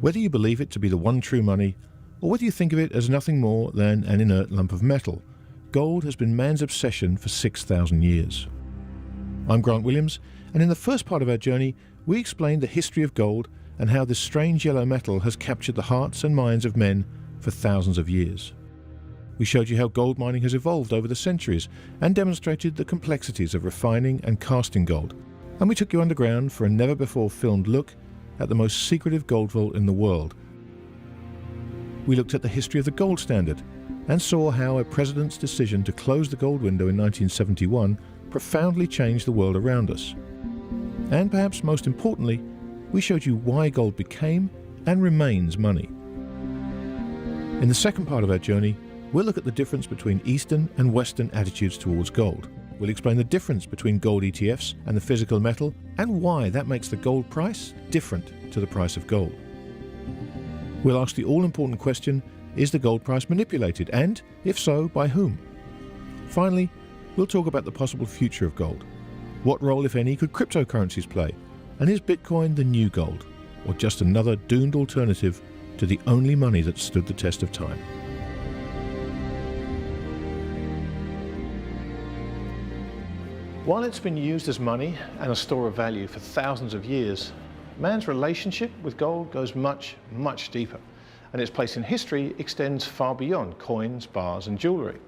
Whether you believe it to be the one true money, or whether you think of it as nothing more than an inert lump of metal, gold has been man's obsession for 6,000 years. I'm Grant Williams, and in the first part of our journey, we explained the history of gold and how this strange yellow metal has captured the hearts and minds of men for thousands of years. We showed you how gold mining has evolved over the centuries and demonstrated the complexities of refining and casting gold. And we took you underground for a never-before-filmed look at the most secretive gold vault in the world. We looked at the history of the gold standard and saw how a president's decision to close the gold window in 1971 profoundly changed the world around us. And perhaps most importantly, we showed you why gold became and remains money. In the second part of our journey, we'll look at the difference between Eastern and Western attitudes towards gold. We'll explain the difference between gold ETFs and the physical metal and why that makes the gold price different to the price of gold. We'll ask the all-important question, is the gold price manipulated, and if so, by whom? Finally, we'll talk about the possible future of gold. What role, if any, could cryptocurrencies play? And is Bitcoin the new gold, or just another doomed alternative to the only money that stood the test of time? While it's been used as money and a store of value for thousands of years, man's relationship with gold goes much, much deeper, and its place in history extends far beyond coins, bars, and jewellery.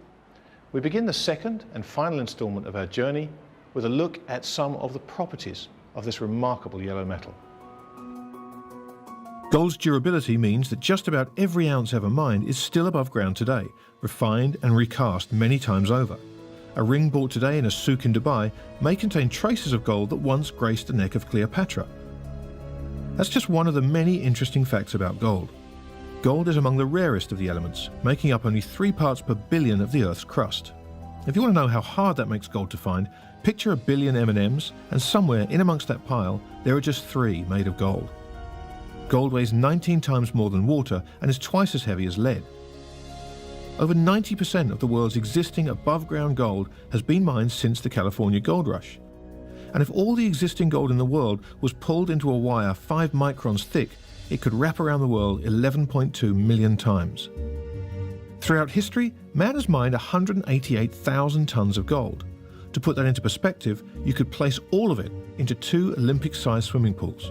We begin the second and final instalment of our journey with a look at some of the properties of this remarkable yellow metal. Gold's durability means that just about every ounce ever mined is still above ground today, refined and recast many times over. A ring bought today in a souk in Dubai may contain traces of gold that once graced the neck of Cleopatra. That's just one of the many interesting facts about gold. Gold is among the rarest of the elements, making up only 3 parts per billion of the Earth's crust. If you want to know how hard that makes gold to find, picture a billion M&Ms, and somewhere in amongst that pile, there are just 3 made of gold. Gold weighs 19 times more than water and is twice as heavy as lead. Over 90% of the world's existing above-ground gold has been mined since the California gold rush. And if all the existing gold in the world was pulled into a wire 5 microns thick, it could wrap around the world 11.2 million times. Throughout history, man has mined 188,000 tons of gold. To put that into perspective, you could place all of it into 2 Olympic-sized swimming pools.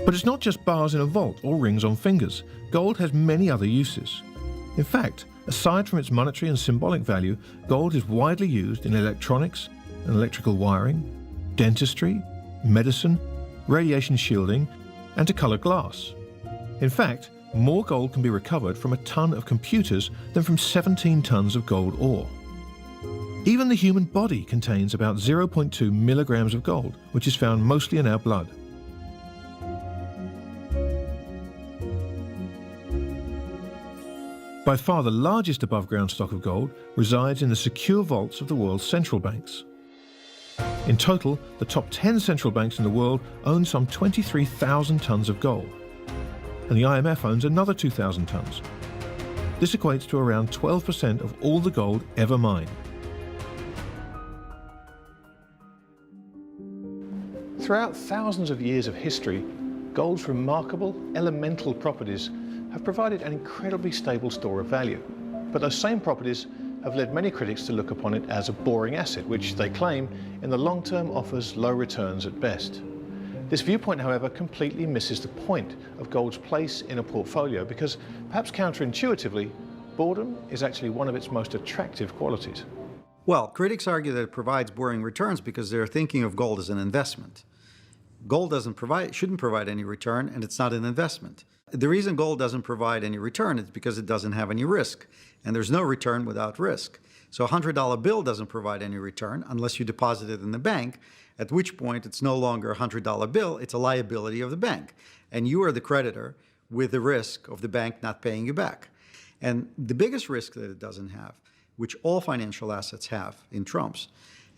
But it's not just bars in a vault or rings on fingers. Gold has many other uses. In fact, aside from its monetary and symbolic value, gold is widely used in electronics and electrical wiring, dentistry, medicine, radiation shielding, and to color glass. In fact, more gold can be recovered from a ton of computers than from 17 tons of gold ore. Even the human body contains about 0.2 milligrams of gold, which is found mostly in our blood. By far the largest above-ground stock of gold resides in the secure vaults of the world's central banks. In total, the top 10 central banks in the world own some 23,000 tons of gold, and the IMF owns another 2,000 tons. This equates to around 12% of all the gold ever mined. Throughout thousands of years of history, gold's remarkable elemental properties have provided an incredibly stable store of value. But those same properties have led many critics to look upon it as a boring asset, which they claim in the long term offers low returns at best. This viewpoint, however, completely misses the point of gold's place in a portfolio because, perhaps counterintuitively, boredom is actually one of its most attractive qualities. Well, critics argue that it provides boring returns because they're thinking of gold as an investment. Gold shouldn't provide any return, and it's not an investment. The reason gold doesn't provide any return is because it doesn't have any risk, and there's no return without risk. So a $100 bill doesn't provide any return unless you deposit it in the bank, at which point it's no longer a $100 bill, it's a liability of the bank. And you are the creditor with the risk of the bank not paying you back. And the biggest risk that it doesn't have, which all financial assets have in trumps,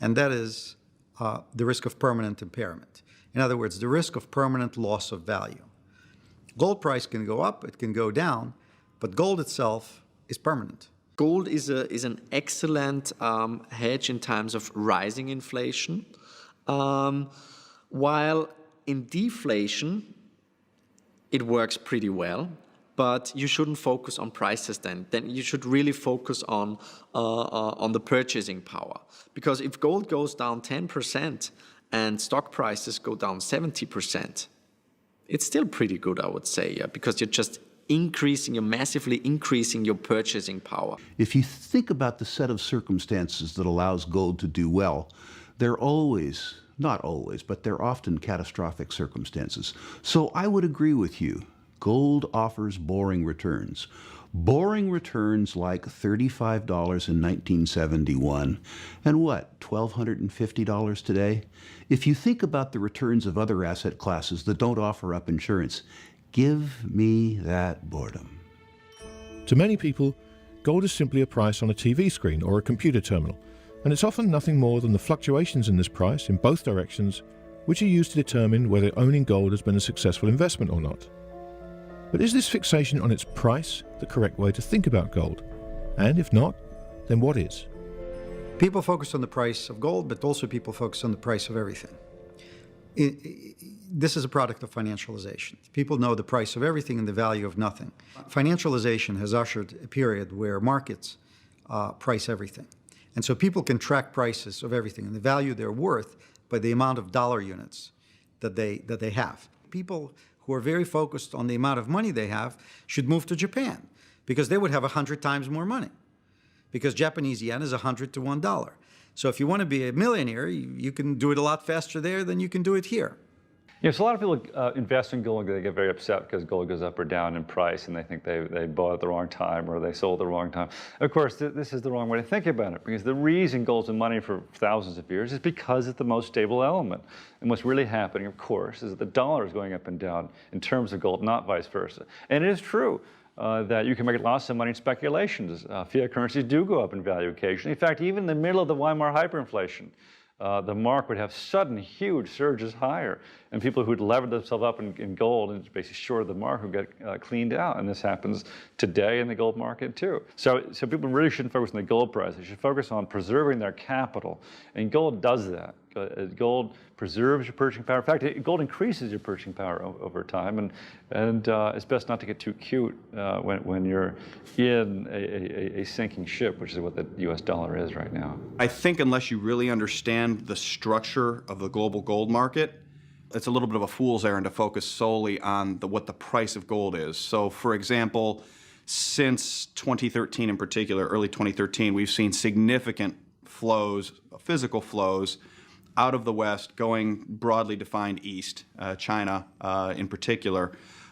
and that is the risk of permanent impairment. In other words, the risk of permanent loss of value. Gold price can go up, it can go down, but gold itself is permanent. Gold is an excellent hedge in times of rising inflation. While in deflation, it works pretty well, but you shouldn't focus on prices then. Then you should really focus on the purchasing power. Because if gold goes down 10% and stock prices go down 70%, it's still pretty good, I would say, because you're just you're massively increasing your purchasing power. If you think about the set of circumstances that allows gold to do well, they're always, not always, but they're often catastrophic circumstances. So I would agree with you. Gold offers boring returns. Boring returns like $35 in 1971 and what, $1,250 today? If you think about the returns of other asset classes that don't offer up insurance, give me that boredom. To many people, gold is simply a price on a TV screen or a computer terminal, and it's often nothing more than the fluctuations in this price in both directions, which are used to determine whether owning gold has been a successful investment or not. But is this fixation on its price the correct way to think about gold? And if not, then what is? People focus on the price of gold, but also people focus on the price of everything. This is a product of financialization. People know the price of everything and the value of nothing. Financialization has ushered a period where markets price everything. And so people can track prices of everything and the value they're worth by the amount of dollar units that they have. People who are very focused on the amount of money they have should move to Japan because they would have 100 times more money because Japanese yen is 100 to $1. So if you want to be a millionaire, you can do it a lot faster there than you can do it here. Yeah, so a lot of people invest in gold and they get very upset because gold goes up or down in price and they think they bought at the wrong time or they sold at the wrong time. Of course, this is the wrong way to think about it because the reason gold's been money for thousands of years is because it's the most stable element. And what's really happening, of course, is that the dollar is going up and down in terms of gold, not vice versa. And it is true that you can make lots of money in speculations. Fiat currencies do go up in value occasionally. In fact, even in the middle of the Weimar hyperinflation, the mark would have sudden, huge surges higher, and people who'd levered themselves up in gold and basically shorted the mark would get cleaned out. And this happens today in the gold market too. So people really shouldn't focus on the gold price. They should focus on preserving their capital, and gold does that. Gold preserves your purchasing power. In fact, gold increases your purchasing power over time, and it's best not to get too cute when you're in a sinking ship, which is what the U.S. dollar is right now. I think unless you really understand the structure of the global gold market, it's a little bit of a fool's errand to focus solely on what the price of gold is. So, for example, since 2013 in particular, early 2013, we've seen significant flows, physical flows, out of the West going broadly defined east, China in particular.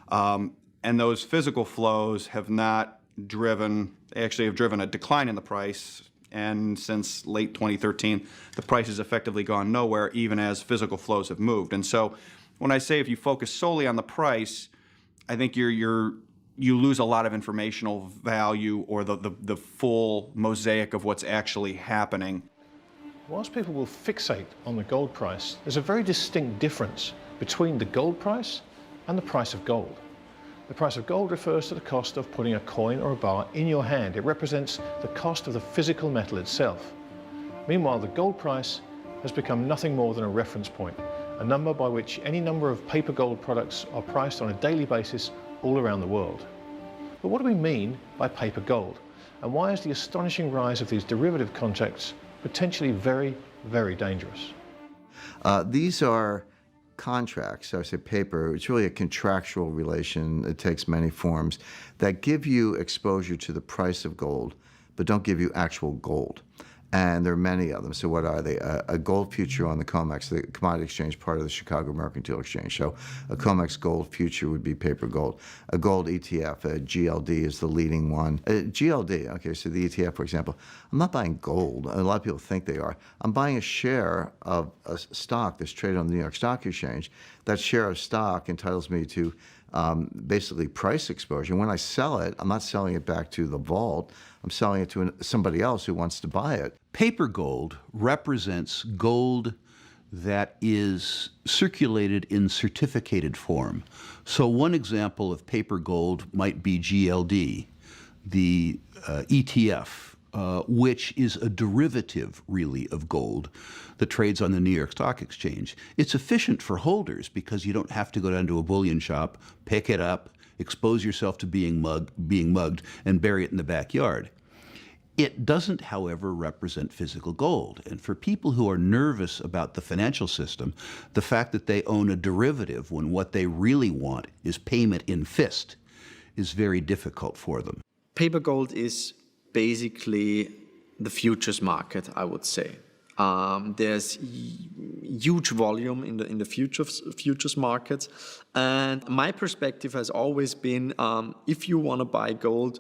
And those physical flows have not driven, actually have driven a decline in the price. And since late 2013, the price has effectively gone nowhere, even as physical flows have moved. And so when I say if you focus solely on the price, I think you lose a lot of informational value or the full mosaic of what's actually happening. Whilst people will fixate on the gold price, there's a very distinct difference between the gold price and the price of gold. The price of gold refers to the cost of putting a coin or a bar in your hand. It represents the cost of the physical metal itself. Meanwhile, the gold price has become nothing more than a reference point, a number by which any number of paper gold products are priced on a daily basis all around the world. But what do we mean by paper gold? And why is the astonishing rise of these derivative contracts potentially very, very dangerous? These are contracts, so I say paper. It's really a contractual relation. It takes many forms that give you exposure to the price of gold, but don't give you actual gold. And there are many of them. So what are they? A gold future on the COMEX, the commodity exchange, part of the Chicago Mercantile Exchange. So a COMEX gold future would be paper gold. A gold ETF, a GLD is the leading one. GLD, okay, so the ETF, for example, I'm not buying gold. A lot of people think they are. I'm buying a share of a stock that's traded on the New York Stock Exchange. That share of stock entitles me to basically price exposure. When I sell it, I'm not selling it back to the vault. I'm selling it to somebody else who wants to buy it. Paper gold represents gold that is circulated in certificated form. So one example of paper gold might be GLD, the ETF which is a derivative, really, of gold that trades on the New York Stock Exchange. It's efficient for holders because you don't have to go down to a bullion shop, pick it up, expose yourself to being mugged, and bury it in the backyard. It doesn't, however, represent physical gold. And for people who are nervous about the financial system, the fact that they own a derivative when what they really want is payment in fist is very difficult for them. Paper gold is basically the futures market, I would say. There's huge volume in the futures markets, and my perspective has always been, if you want to buy gold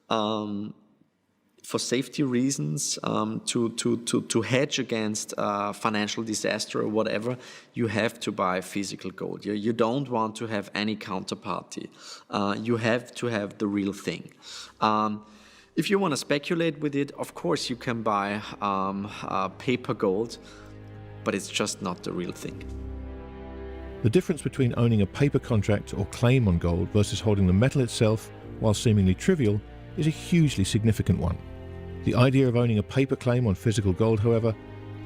for safety reasons, to hedge against financial disaster or whatever, you have to buy physical gold. You don't want to have any counterparty. You have to have the real thing. If you want to speculate with it, of course you can buy paper gold, but it's just not the real thing. The difference between owning a paper contract or claim on gold versus holding the metal itself, while seemingly trivial, is a hugely significant one. The idea of owning a paper claim on physical gold, however,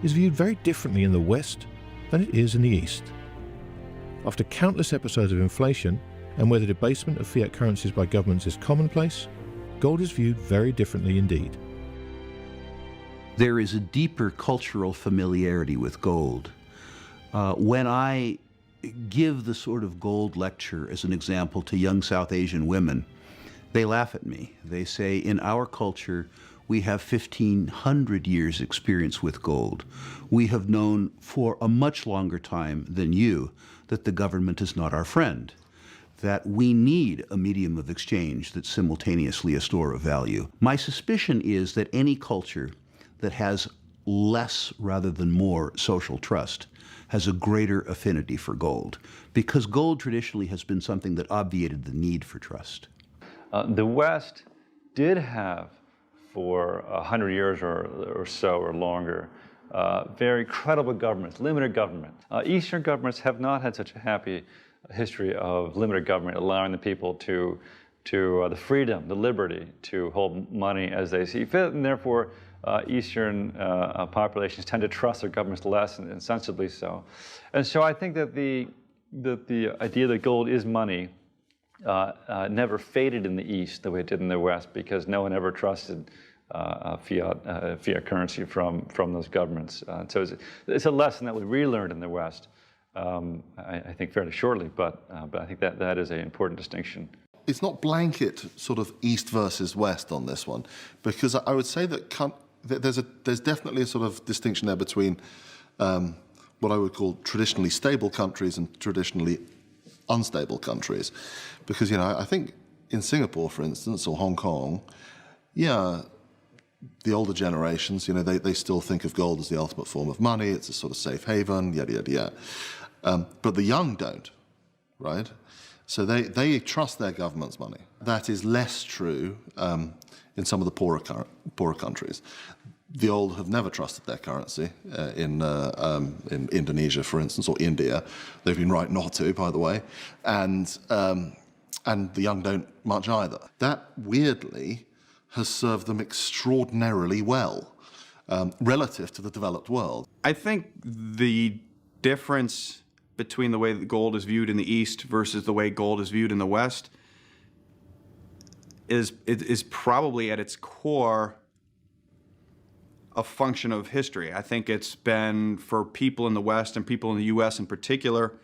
is viewed very differently in the West than it is in the East. After countless episodes of inflation, and where the debasement of fiat currencies by governments is commonplace, gold is viewed very differently indeed. There is a deeper cultural familiarity with gold. When I give the sort of gold lecture as an example to young South Asian women, they laugh at me. They say, in our culture, we have 1,500 years experience with gold. We have known for a much longer time than you that the government is not our friend, that we need a medium of exchange that's simultaneously a store of value. My suspicion is that any culture that has less rather than more social trust has a greater affinity for gold, because gold traditionally has been something that obviated the need for trust. The West did have, for 100 years or so or longer, very credible governments, limited government. Eastern governments have not had such a happy history of limited government, allowing the people to the freedom, the liberty to hold money as they see fit, and therefore Eastern populations tend to trust their governments less, and sensibly so. And so I think that the idea that gold is money never faded in the East the way it did in the West, because no one ever trusted fiat currency from those governments. So it's a lesson that we relearned in the West, I think fairly shortly, but I think that is an important distinction. It's not blanket sort of East versus West on this one, because I would say that there's definitely a sort of distinction there between what I would call traditionally stable countries and traditionally unstable countries. Because, I think in Singapore, for instance, or Hong Kong, the older generations, they still think of gold as the ultimate form of money. It's a sort of safe haven, yada, yada, yada. But the young don't, right? So they trust their government's money. That is less true in some of the poorer countries. The old have never trusted their currency. In Indonesia, for instance, or India, they've been right not to, by the way, and the young don't much either. That weirdly has served them extraordinarily well relative to the developed world. I think the difference between the way that gold is viewed in the East versus the way gold is viewed in the West is probably at its core a function of history. I think it's been, for people in the West and people in the U.S. in particular,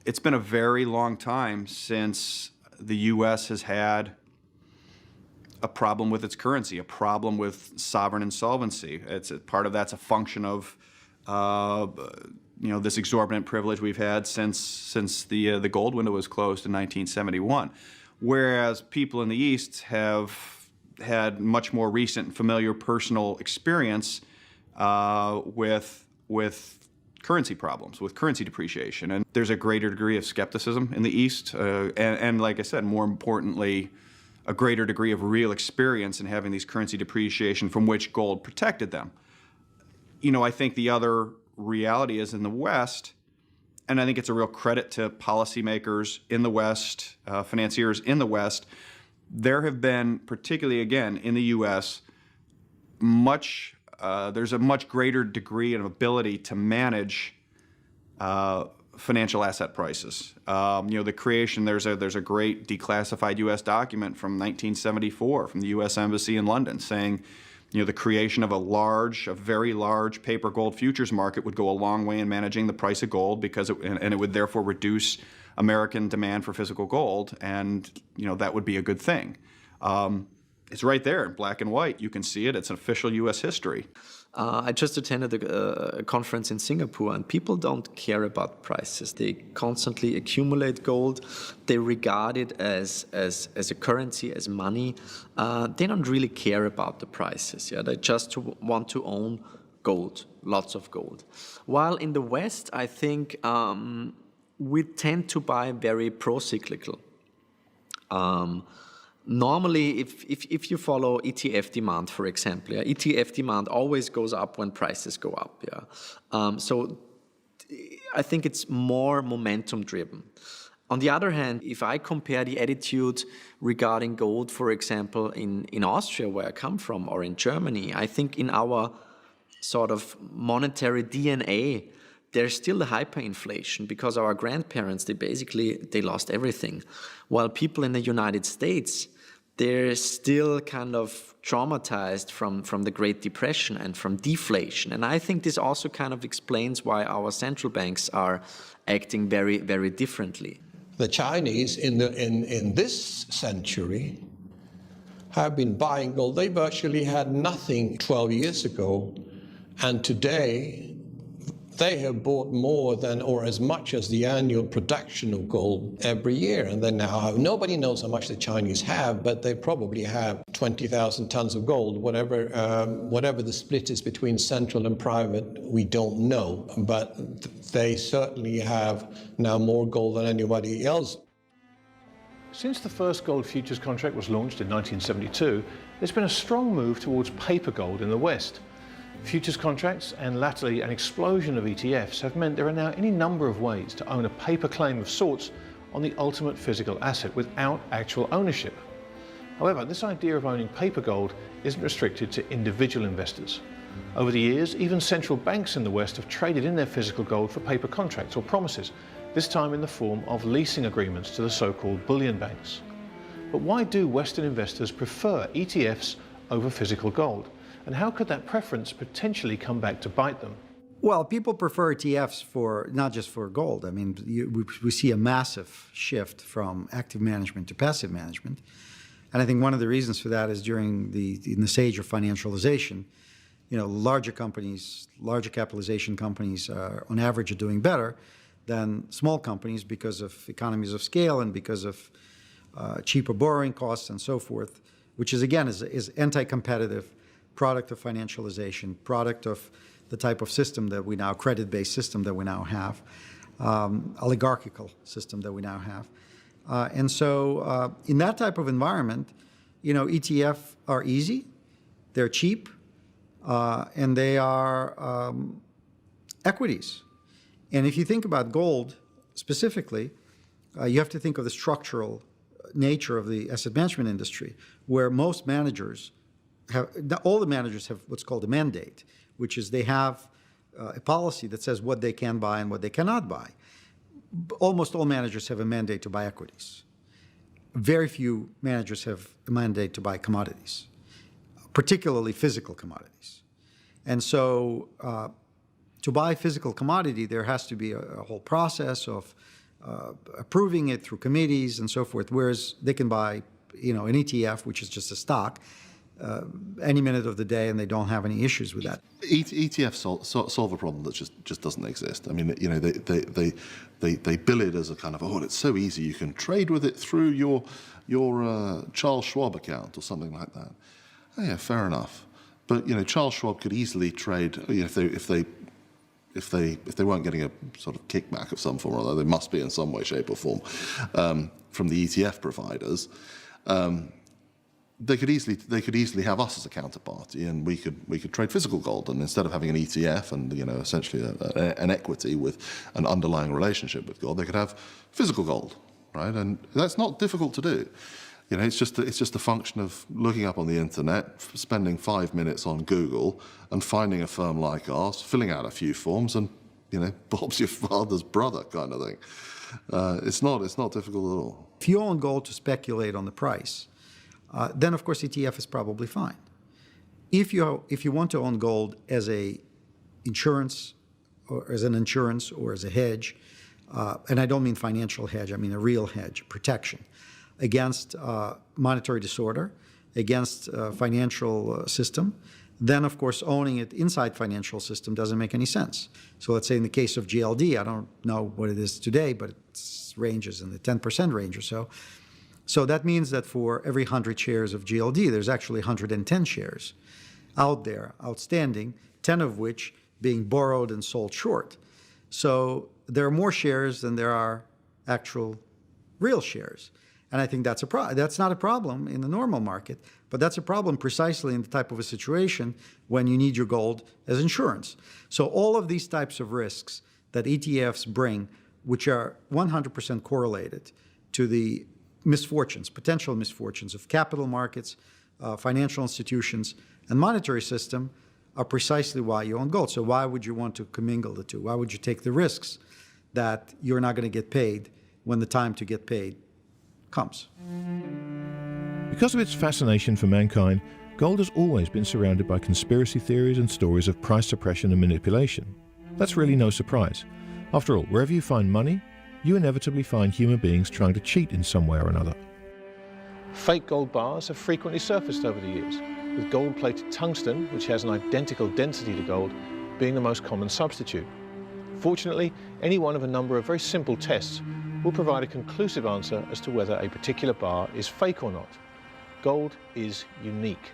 it's been a very long time since the U.S. has had a problem with its currency, a problem with sovereign insolvency. Part of that's a function of this exorbitant privilege we've had since the gold window was closed in 1971, whereas people in the East have had much more recent familiar personal experience with currency problems, with currency depreciation. And there's a greater degree of skepticism in the East, and like I said, more importantly, a greater degree of real experience in having these currency depreciation from which gold protected them. I think the other reality is in the West, and I think it's a real credit to policymakers in the West, financiers in the West, there have been, particularly again in the U.S., there's a much greater degree of ability to manage financial asset prices. The creation, there's a great declassified U.S. document from 1974 from the U.S. Embassy in London saying, the creation of a very large paper gold futures market would go a long way in managing the price of gold because it would therefore reduce American demand for physical gold, and that would be a good thing. It's right there in black and white. You can see it. It's an official U.S. history. I just attended a conference in Singapore, and people don't care about prices. They constantly accumulate gold. They regard it as a currency, as money. They don't really care about the prices. Yeah, they just want to own gold, lots of gold. While in the West, I think we tend to buy very pro-cyclical. Normally, if you follow ETF demand, for example, ETF demand always goes up when prices go up. So I think it's more momentum driven. On the other hand, if I compare the attitude regarding gold, for example, in Austria, where I come from, or in Germany, I think in our sort of monetary DNA, there's still a hyperinflation because our grandparents, they lost everything. While people in the United States, they're still kind of traumatized from the Great Depression and from deflation. And I think this also kind of explains why our central banks are acting very, very differently. The Chinese in this century have been buying gold. They virtually had nothing 12 years ago, and today they have bought more than or as much as the annual production of gold every year. And they now have, nobody knows how much the Chinese have, but they probably have 20,000 tons of gold. Whatever the split is between central and private, we don't know. But they certainly have now more gold than anybody else. Since the first gold futures contract was launched in 1972, there's been a strong move towards paper gold in the West. Futures contracts and latterly an explosion of ETFs have meant there are now any number of ways to own a paper claim of sorts on the ultimate physical asset without actual ownership. However, this idea of owning paper gold isn't restricted to individual investors. Over the years, even central banks in the West have traded in their physical gold for paper contracts or promises, this time in the form of leasing agreements to the so-called bullion banks. But why do Western investors prefer ETFs over physical gold? And how could that preference potentially come back to bite them? Well, people prefer ETFs not just for gold. I mean, we see a massive shift from active management to passive management. And I think one of the reasons for that is in the stage of financialization, larger companies, larger capitalization companies on average are doing better than small companies because of economies of scale and because of cheaper borrowing costs and so forth, which is anti-competitive, product of financialization, product of the type of system that we now, credit-based system that we now have, oligarchical system that we now have. And so in that type of environment, ETF are easy, they're cheap, and they are equities. And if you think about gold specifically, you have to think of the structural nature of the asset management industry, where most managers all the managers have what's called a mandate, which is they have a policy that says what they can buy and what they cannot buy. Almost all managers have a mandate to buy equities. Very few managers have a mandate to buy commodities, particularly physical commodities. And so to buy physical commodity, there has to be a whole process of approving it through committees and so forth, whereas they can buy an ETF, which is just a stock, any minute of the day, and they don't have any issues with that. ETFs solve a problem that just doesn't exist. I mean, they bill it as a kind of, it's so easy, you can trade with it through your Charles Schwab account or something like that. Oh, yeah, fair enough. But Charles Schwab could easily trade if they weren't getting a sort of kickback of some form or other. They must be in some way, shape, or form from the ETF providers. They could easily have us as a counterparty, and we could trade physical gold. And instead of having an ETF and essentially an equity with an underlying relationship with gold, they could have physical gold, right? And that's not difficult to do. You know, it's just a function of looking up on the internet, spending 5 minutes on Google, and finding a firm like ours, filling out a few forms, and you know, Bob's your father's brother kind of thing. It's not difficult at all. If you own gold to speculate on the price, then of course ETF is probably fine. If you want to own gold as a insurance, or as a hedge, and I don't mean financial hedge, I mean a real hedge, protection against monetary disorder, against financial system, then of course owning it inside financial system doesn't make any sense. So let's say in the case of GLD, I don't know what it is today, but it ranges in the 10% range or so. So that means that for every 100 shares of GLD, there's actually 110 shares out there, outstanding, 10 of which being borrowed and sold short. So there are more shares than there are actual real shares. And I think that's not a problem in the normal market, but that's a problem precisely in the type of a situation when you need your gold as insurance. So all of these types of risks that ETFs bring, which are 100% correlated to the misfortunes, potential misfortunes of capital markets, financial institutions, and monetary system, are precisely why you own gold. So why would you want to commingle the two? Why would you take the risks that you're not going to get paid when the time to get paid comes? Because of its fascination for mankind, gold has always been surrounded by conspiracy theories and stories of price suppression and manipulation. That's really no surprise. After all, wherever you find money, you inevitably find human beings trying to cheat in some way or another. Fake gold bars have frequently surfaced over the years, with gold-plated tungsten, which has an identical density to gold, being the most common substitute. Fortunately, any one of a number of very simple tests will provide a conclusive answer as to whether a particular bar is fake or not. Gold is unique.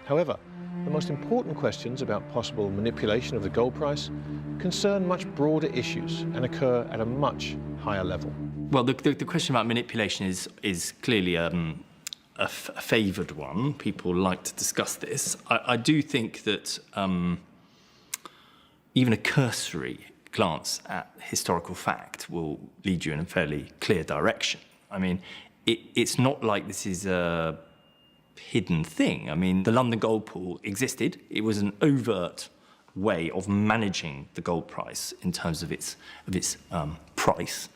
However, the most important questions about possible manipulation of the gold price concern much broader issues and occur at a much higher level. Well, the question about manipulation is clearly a favoured one. People like to discuss this. I do think that even a cursory glance at historical fact will lead you in a fairly clear direction. I mean, it's not like this is a hidden thing. I mean, the London Gold Pool existed. It was an overt way of managing the gold price in terms of its price.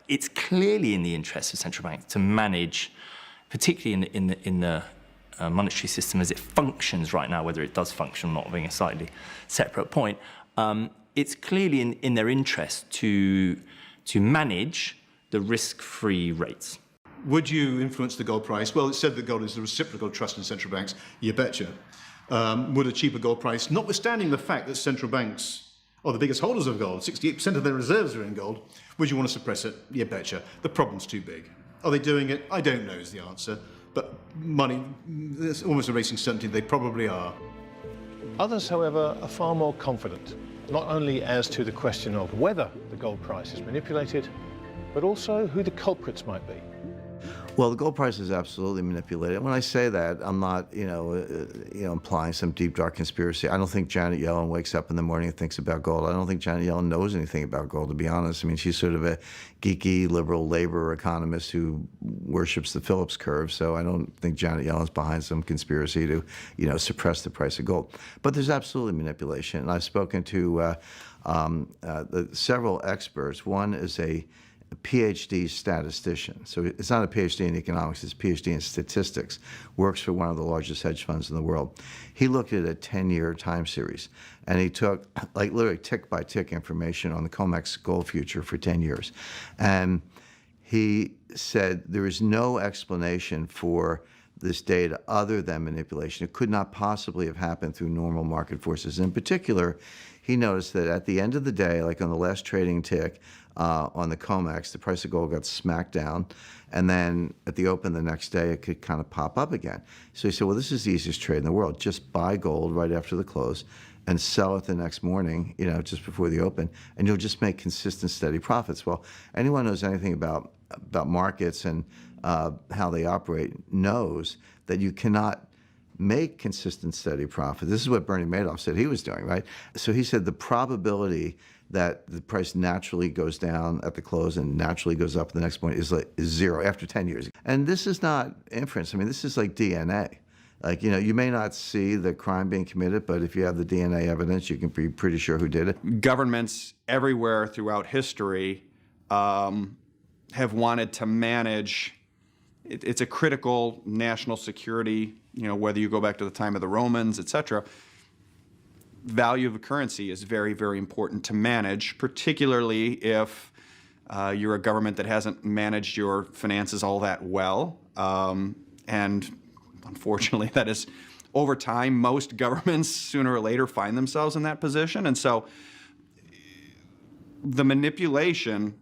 It's clearly in the interest of central banks to manage, particularly in the monetary system as it functions right now, whether it does function or not being a slightly separate point. It's clearly in their interest to manage the risk-free rates. Would you influence the gold price? Well, it's said that gold is the reciprocal trust in central banks. You betcha. Would a cheaper gold price, notwithstanding the fact that central banks are the biggest holders of gold, 68% of their reserves are in gold, would you want to suppress it? You betcha. The problem's too big. Are they doing it? I don't know is the answer. But money, there's almost a racing certainty they probably are. Others, however, are far more confident, not only as to the question of whether the gold price is manipulated, but also who the culprits might be. Well, the gold price is absolutely manipulated. When I say that, I'm not, implying some deep, dark conspiracy. I don't think Janet Yellen wakes up in the morning and thinks about gold. I don't think Janet Yellen knows anything about gold, to be honest. I mean, she's sort of a geeky, liberal labor economist who worships the Phillips curve. So I don't think Janet Yellen's behind some conspiracy to, suppress the price of gold. But there's absolutely manipulation. And I've spoken to several experts. One is a PhD statistician. So it's not a PhD in economics, it's a PhD in statistics, works for one of the largest hedge funds in the world. He looked at a 10-year time series, and he took literally tick-by-tick information on the COMEX gold future for 10 years. And he said there is no explanation for this data other than manipulation. It could not possibly have happened through normal market forces. In particular, he noticed that at the end of the day, like on the last trading tick, on the COMEX, the price of gold got smacked down, and then at the open the next day, it could kind of pop up again. So he said, well, this is the easiest trade in the world. Just buy gold right after the close and sell it the next morning, just before the open, and you'll just make consistent, steady profits. Well, anyone who knows anything about markets and how they operate knows that you cannot make consistent, steady profit. This is what Bernie Madoff said he was doing, right? So he said the probability that the price naturally goes down at the close and naturally goes up at the next point is zero after 10 years. And this is not inference. I mean, this is like DNA. Like, you know, you may not see the crime being committed, but if you have the DNA evidence, you can be pretty sure who did it. Governments everywhere throughout history have wanted to manage. It's a critical national security, you know, whether you go back to the time of the Romans, et cetera. Value of a currency is very, very important to manage, particularly if you're a government that hasn't managed your finances all that well. And unfortunately, that is, over time, most governments sooner or later find themselves in that position. And so the manipulation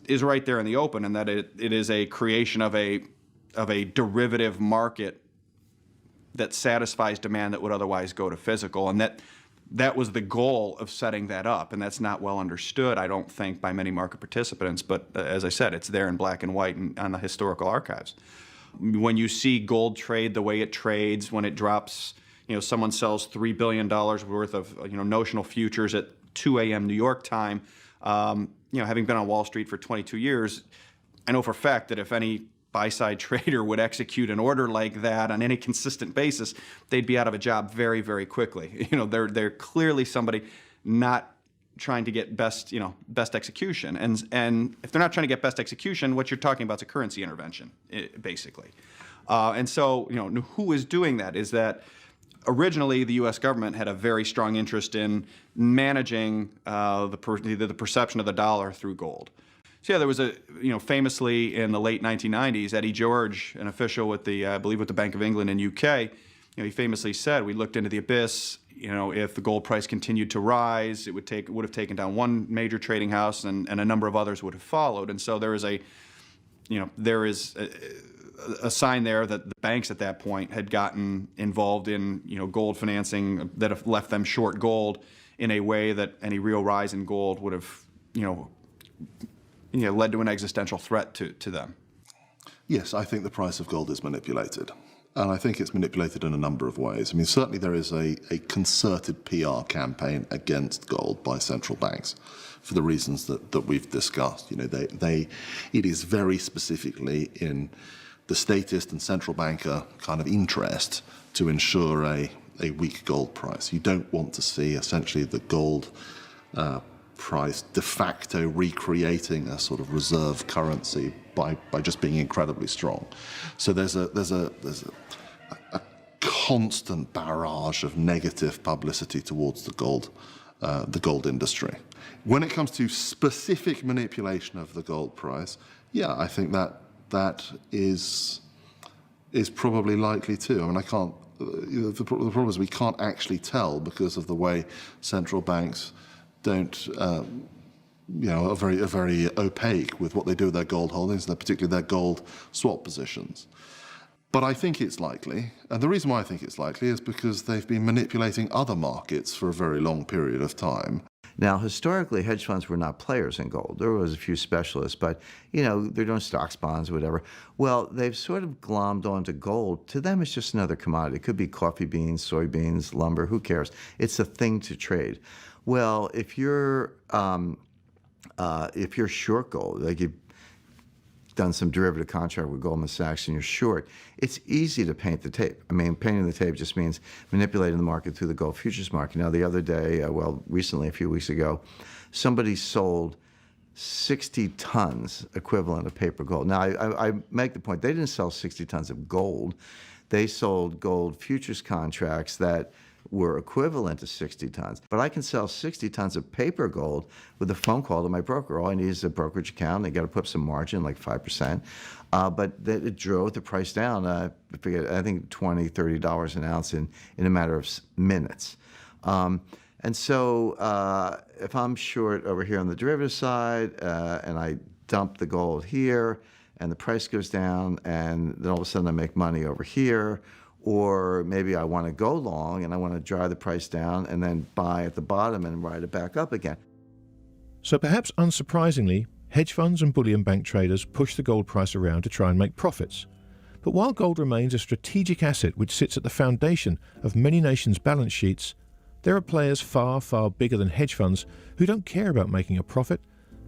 is right there in the open, and that it is a creation of a derivative market that satisfies demand that would otherwise go to physical, and that was the goal of setting that up, and that's not well understood, I don't think, by many market participants. But as I said, it's there in black and white on the historical archives. When you see gold trade the way it trades, when it drops, you know, someone sells $3 billion worth of, you know, notional futures at 2 a.m. New York time. You know, having been on Wall Street for 22 years, I know for a fact that if any buy-side trader would execute an order like that on any consistent basis, they'd be out of a job very, very quickly. You know, they're clearly somebody not trying to get best execution. And if they're not trying to get best execution, what you're talking about is a currency intervention, basically. And so, you know, who is doing that? Is that originally the U.S. government had a very strong interest in managing the perception of the dollar through gold. So yeah, there was famously in the late 1990s, Eddie George, an official with I believe with the Bank of England in UK, you know, he famously said, we looked into the abyss. You know, if the gold price continued to rise, it would have taken down one major trading house, and a number of others would have followed. And so there is a sign there that the banks at that point had gotten involved in, you know, gold financing that have left them short gold in a way that any real rise in gold would have, led to an existential threat to them. Yes, I think the price of gold is manipulated. And I think it's manipulated in a number of ways. I mean, certainly there is a concerted PR campaign against gold by central banks for the reasons that we've discussed. You know, it is very specifically in the statist and central banker kind of interest to ensure a weak gold price. You don't want to see essentially the gold price de facto recreating a sort of reserve currency by just being incredibly strong. So there's a constant barrage of negative publicity towards the gold industry. When it comes to specific manipulation of the gold price, yeah, I think that is probably likely too. I mean, I can't. The problem is we can't actually tell because of the way central banks don't. Are very opaque with what they do with their gold holdings, and particularly their gold swap positions. But I think it's likely, and the reason why I think it's likely is because they've been manipulating other markets for a very long period of time. Now, historically, hedge funds were not players in gold. There was a few specialists, but, they're doing stocks, bonds, whatever. Well, they've sort of glommed onto gold. To them, it's just another commodity. It could be coffee beans, soybeans, lumber, who cares? It's a thing to trade. Well, if you're short gold, like you've done some derivative contract with Goldman Sachs and you're short, it's easy to paint the tape. I mean, painting the tape just means manipulating the market through the gold futures market. Now, the other day, recently, a few weeks ago, somebody sold 60 tons equivalent of paper gold. Now, I make the point, they didn't sell 60 tons of gold. They sold gold futures contracts that were equivalent to 60 tons. But I can sell 60 tons of paper gold with a phone call to my broker. All I need is a brokerage account. They got to put up some margin, like 5%. But it drove the price down, I think $20, $30 an ounce in a matter of minutes. And so if I'm short over here on the derivative side and I dump the gold here and the price goes down and then all of a sudden I make money over here, or maybe I want to go long and I want to drive the price down and then buy at the bottom and ride it back up again. So perhaps unsurprisingly, hedge funds and bullion bank traders push the gold price around to try and make profits. But while gold remains a strategic asset which sits at the foundation of many nations' balance sheets, There are players far, far bigger than hedge funds who don't care about making a profit,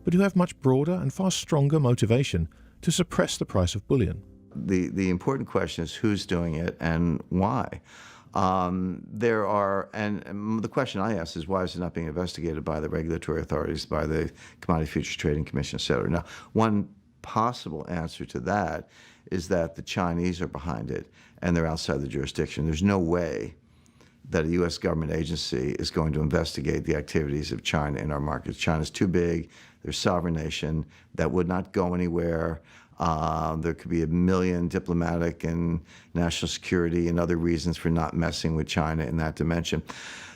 but who have much broader and far stronger motivation to suppress the price of bullion. The important question is who's doing it and why. There are, and the question I ask is why is it not being investigated by the regulatory authorities, by the Commodity Futures Trading Commission, et cetera? Now, one possible answer to that is that the Chinese are behind it and they're outside the jurisdiction. There's no way that a U.S. government agency is going to investigate the activities of China in our markets. China's too big. They're a sovereign nation that would not go anywhere. There could be a million diplomatic and national security and other reasons for not messing with China in that dimension.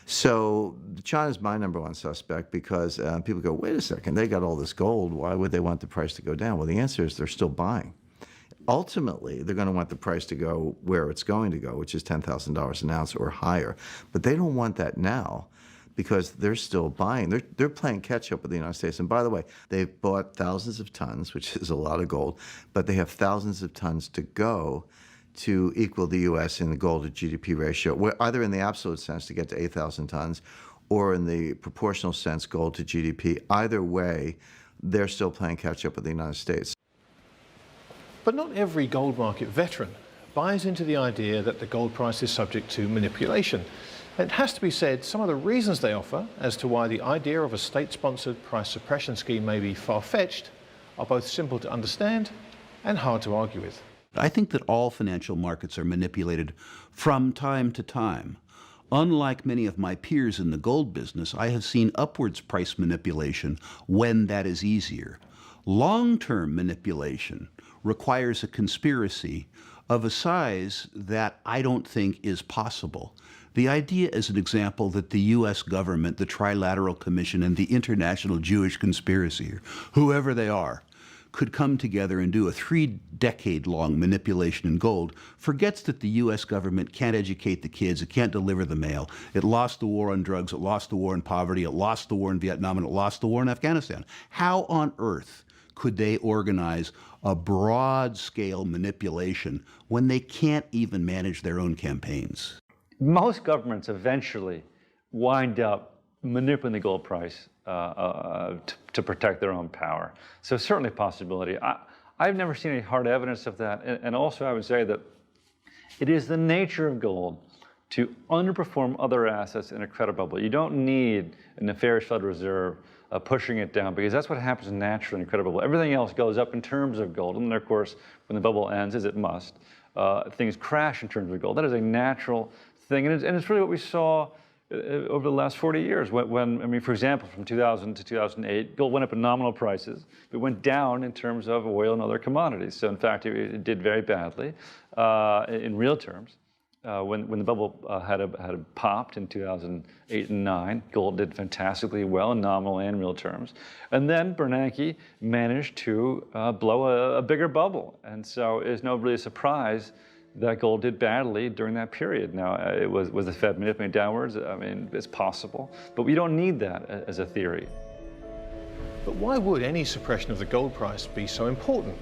So China's my number one suspect because people go, wait a second, they got all this gold. Why would they want the price to go down? Well, the answer is they're still buying. Ultimately, they're going to want the price to go where it's going to go, which is $10,000 an ounce or higher. But they don't want that now because they're still buying. They're playing catch up with the United States. And by the way, they've bought thousands of tons, which is a lot of gold, but they have thousands of tons to go to equal the U.S. in the gold to GDP ratio, either in the absolute sense to get to 8,000 tons or in the proportional sense, gold to GDP. Either way, they're still playing catch up with the United States. But not every gold market veteran buys into the idea that the gold price is subject to manipulation. It has to be said, some of the reasons they offer as to why the idea of a state-sponsored price suppression scheme may be far-fetched are both simple to understand and hard to argue with. I think that all financial markets are manipulated from time to time. Unlike many of my peers in the gold business, I have seen upwards price manipulation when that is easier. Long-term manipulation requires a conspiracy of a size that I don't think is possible. The idea, as an example, that the U.S. government, the Trilateral Commission, and the International Jewish Conspiracy, or whoever they are, could come together and do a 3-decade-long manipulation in gold forgets that the U.S. government can't educate the kids, it can't deliver the mail. It lost the war on drugs, it lost the war on poverty, it lost the war in Vietnam, and it lost the war in Afghanistan. How on earth could they organize a broad-scale manipulation when they can't even manage their own campaigns? Most governments eventually wind up manipulating the gold price to protect their own power. So certainly a possibility. I've never seen any hard evidence of that. And also I would say that it is the nature of gold to underperform other assets in a credit bubble. You don't need a nefarious Federal Reserve pushing it down, because that's what happens naturally in a credit bubble. Everything else goes up in terms of gold, and then of course, when the bubble ends, as it must, things crash in terms of gold. That is a natural thing, and it's really what we saw over the last 40 years. When I mean, for example, from 2000 to 2008, gold went up in nominal prices, but went down in terms of oil and other commodities. So in fact, it did very badly in real terms. When the bubble had popped in 2008 and 9, gold did fantastically well in nominal and real terms. And then Bernanke managed to blow a bigger bubble. And so it's no really surprise that gold did badly during that period. Now, was the Fed manipulating downwards? I mean, it's possible. But we don't need that as a theory. But why would any suppression of the gold price be so important?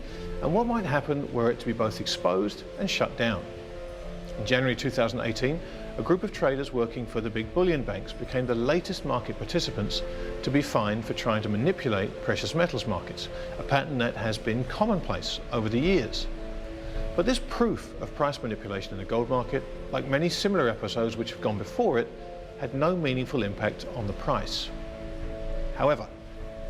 And what might happen were it to be both exposed and shut down? In January 2018, a group of traders working for the big bullion banks became the latest market participants to be fined for trying to manipulate precious metals markets, a pattern that has been commonplace over the years. But this proof of price manipulation in the gold market, like many similar episodes which have gone before it, had no meaningful impact on the price. However,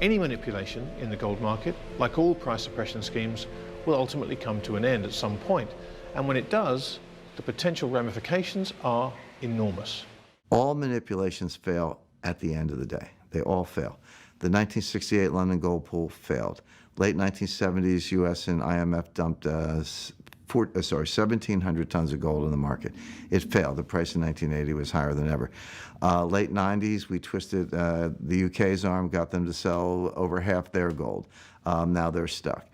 any manipulation in the gold market, like all price suppression schemes, will ultimately come to an end at some point. And when it does, the potential ramifications are enormous. All manipulations fail at the end of the day. They all fail. The 1968 London gold pool failed. Late 1970s, U.S. and IMF dumped 1,700 tons of gold in the market. It failed. The price in 1980 was higher than ever. Late 90s, we twisted the UK's arm, got them to sell over half their gold. Now they're stuck.